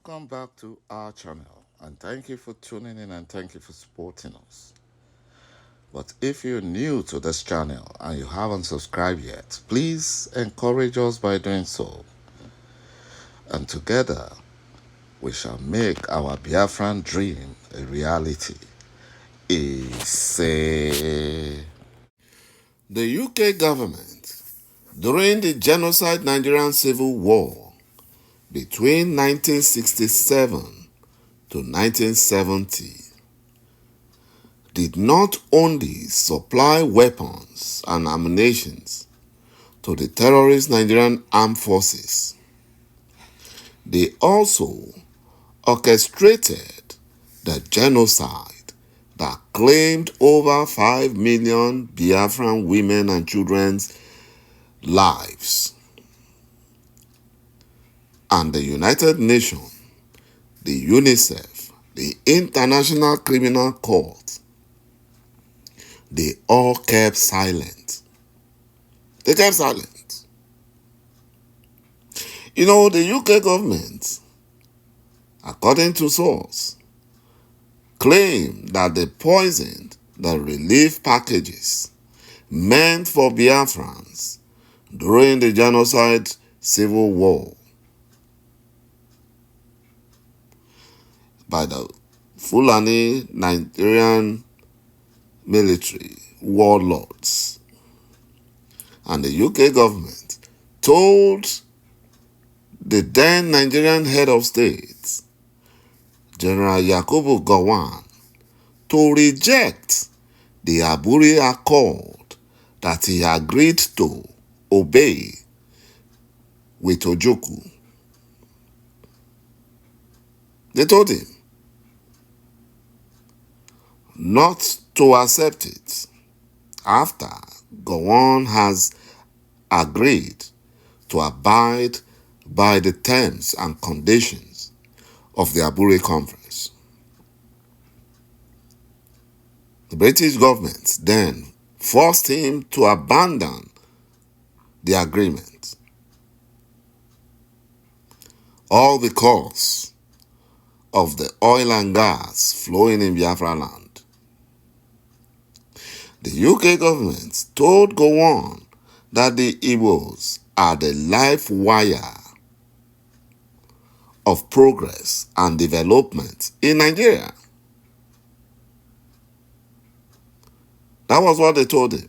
Welcome back to our channel, and thank you for tuning in and thank you for supporting us. But if you're new to this channel and you haven't subscribed yet, please encourage us by doing so. And together, we shall make our Biafran dream a reality. The UK government, during the genocide Nigerian civil war between 1967 to 1970, did not only supply weapons and ammunition to the terrorist Nigerian armed forces, they also orchestrated the genocide that claimed over 5 million Biafran women and children's lives. And the United Nations, the UNICEF, the International Criminal Court, they all kept silent. They kept silent. You know, the UK government, according to sources, claimed that they poisoned the relief packages meant for Biafrans during the genocide civil war by the Fulani Nigerian military warlords. And the UK government told the then Nigerian head of state, General Yakubu Gowon, to reject the Aburi Accord that he agreed to obey with Ojukwu. They told him not to accept it after Gowon has agreed to abide by the terms and conditions of the Aburi Conference. The British government then forced him to abandon the agreement, all because of the oil and gas flowing in Biafra land. The UK government told Gowon that the Igbos are the life wire of progress and development in Nigeria. That was what they told him.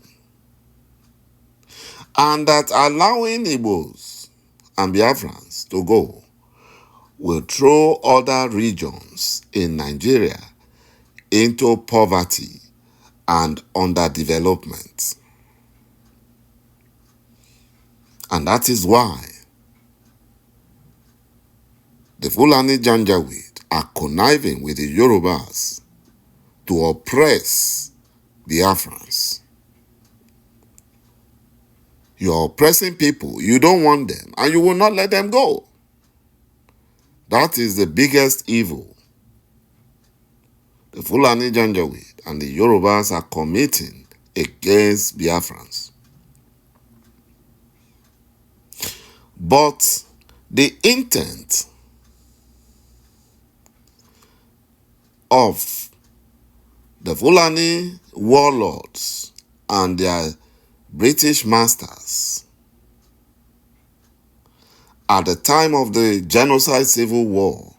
And that allowing Igbos and Biafrans to go will throw other regions in Nigeria into poverty and underdevelopment. And that is why the Fulani Janjaweed are conniving with the Yorubas to oppress Biafrans. You are oppressing people, you don't want them, and you will not let them go. That is the biggest evil the Fulani Janjaweed and the Yorubas are committing against Biafrans. But the intent of the Fulani warlords and their British masters at the time of the genocide civil war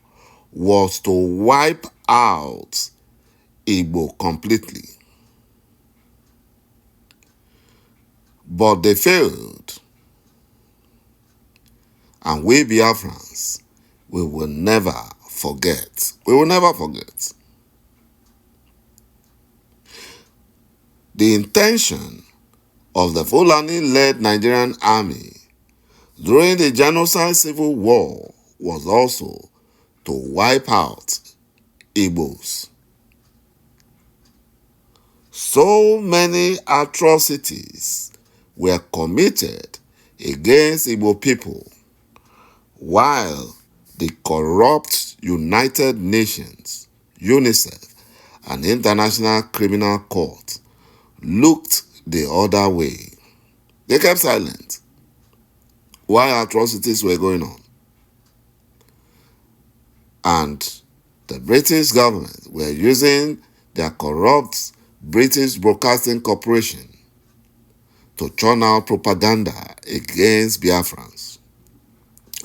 was to wipe out Igbo completely. But they failed. And we Biafrans, we will never forget. We will never forget. The intention of the Fulani-led Nigerian army during the genocide civil war was also to wipe out Igbos. So many atrocities were committed against Igbo people, while the corrupt United Nations, UNICEF, and International Criminal Court looked the other way. They kept silent while atrocities were going on. And the British government were using their corrupt British Broadcasting Corporation to churn out propaganda against Biafrans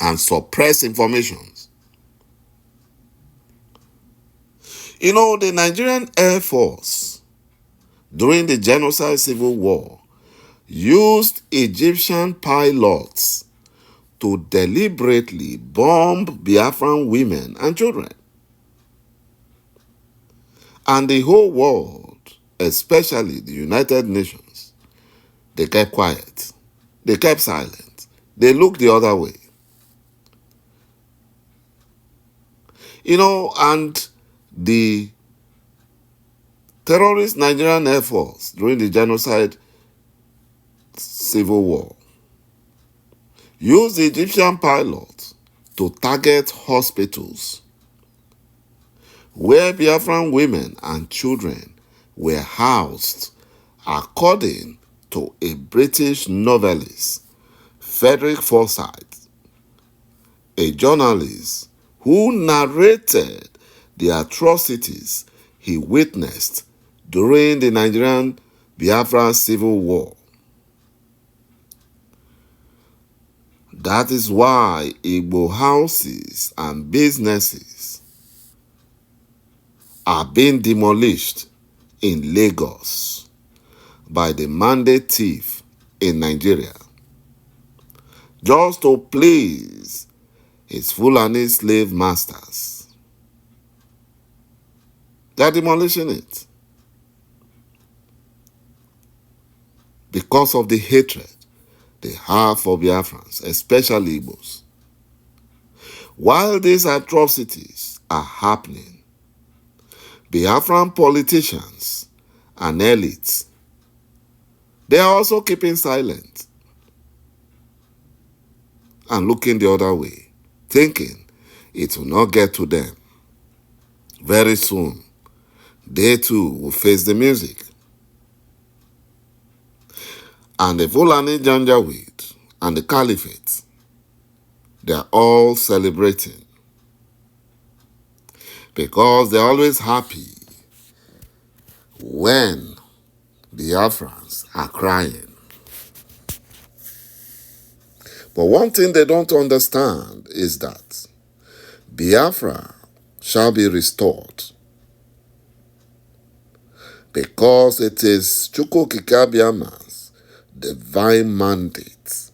and suppress information. You know, the Nigerian Air Force, during the Genocide Civil War, used Egyptian pilots to deliberately bomb Biafran women and children. And the whole world, especially the United Nations, they kept quiet. They kept silent. They looked the other way. You know, and the terrorist Nigerian Air Force during the Genocide Civil War used the Egyptian pilots to target hospitals where Biafran women and children were housed, according to a British novelist, Frederick Forsyth, a journalist who narrated the atrocities he witnessed during the Nigerian Biafra Civil War. That is why Igbo houses and businesses are being demolished in Lagos by the mandate thief in Nigeria, just to please his Fulani slave masters. They are demolishing it because of the hatred they have for Biafrans, especially Igbos. While these atrocities are happening, Biafran politicians and elites, they are also keeping silent and looking the other way, thinking it will not get to them. Very soon, they too will face the music. And the Fulani Janjaweed and the Caliphate, they are all celebrating because they're always happy when Biafrans are crying. But one thing they don't understand is that Biafra shall be restored because it is ՅޮԿÁ|ዄ|꿩 divine mandate,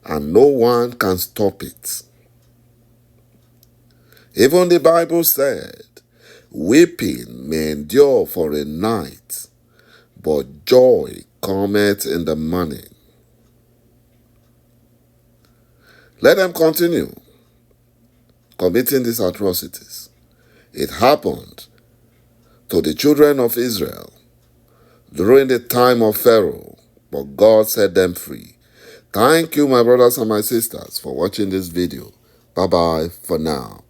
and no one can stop it. Even the Bible said, weeping may endure for a night, but joy cometh in the morning. Let them continue committing these atrocities. It happened to the children of Israel during the time of Pharaoh, but God set them free. Thank you, my brothers and my sisters, for watching this video. Bye-bye for now.